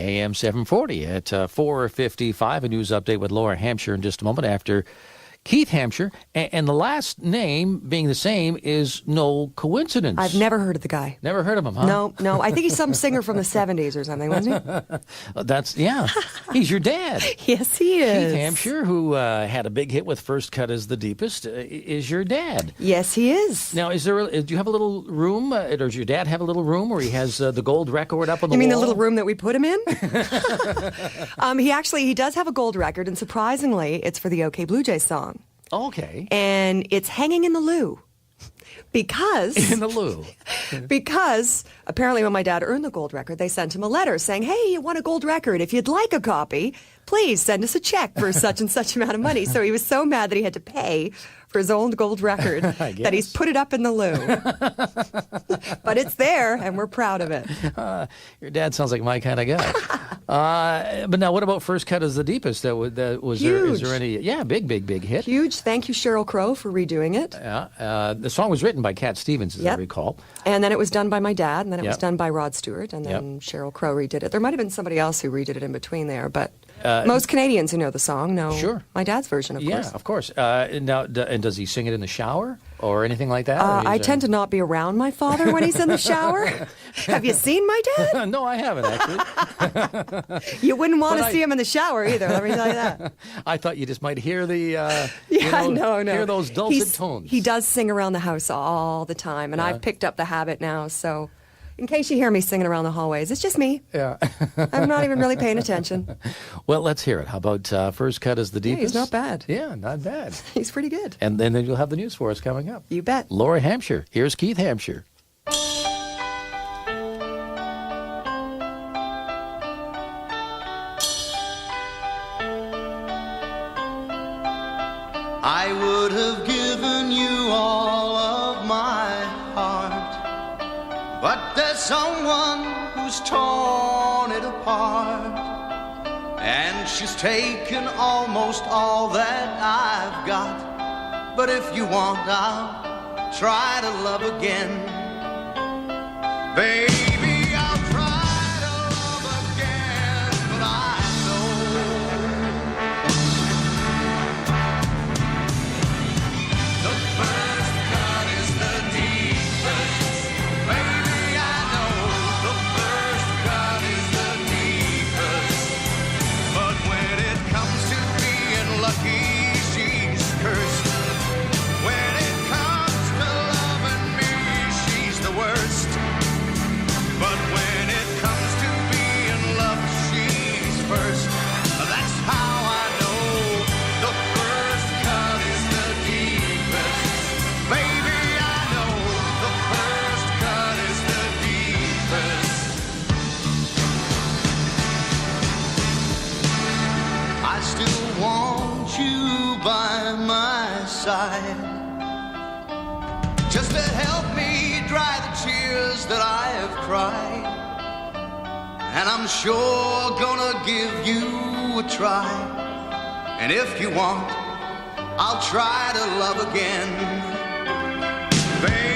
AM740 at 4:55. A news update with Laura Hampshire in just a moment after Keith Hampshire. And the last name being the same is no coincidence. I've never heard of the guy. Never heard of him, huh? No. I think he's some singer from the 70s or something, wasn't he? He's your dad. Yes, he is. Keith Hampshire, who had a big hit with First Cut is the Deepest, is your dad. Yes, he is. Now, do you have a little room, or does your dad have a little room where he has the gold record up on the wall? You mean the little room that we put him in? He does have a gold record, and surprisingly, it's for the OK Blue Jays song. Okay. And it's hanging in the loo. Because apparently when my dad earned the gold record, they sent him a letter saying, hey, you won a gold record. If you'd like a copy, please send us a check for such and such amount of money. So he was so mad that he had to pay for his old gold record that he's put it up in the loo. But it's there, and we're proud of it. Your dad sounds like my kind of guy. But now, what about First Cut is the Deepest? That was Huge. There? Is there any? Yeah, big hit. Huge. Thank you, Sheryl Crow, for redoing it. Yeah. The song was written by Cat Stevens, as I recall. And then it was done by my dad, and then it was done by Rod Stewart, and then Sheryl Crow redid it. There might have been somebody else who redid it in between there, but most Canadians who know the song know my dad's version, of course. Yeah, of course. Now, and does he sing it in the shower or anything like that? I tend to not be around my father when he's in the shower. Have you seen my dad? No, I haven't, actually. You wouldn't want to see him in the shower either, let me tell you that. I thought you just might hear no. Hear those dulcet tones. He does sing around the house all the time, and I've picked up the habit now, so in case you hear me singing around the hallways, it's just me. Yeah. I'm not even really paying attention. Well, let's hear it. How about First Cut is the Deepest? He's not bad. Yeah, not bad. He's pretty good. And then you'll have the news for us coming up. You bet. Laura Hampshire. Here's Keith Hampshire. I would have given you all of my heart, but there's someone who's torn it apart, and she's taken almost all that I've got. But if you want, I'll try to love again. Baby, I'll try to love again, but I just to help me dry the tears that I have cried. And I'm sure gonna give you a try. And if you want, I'll try to love again. Baby,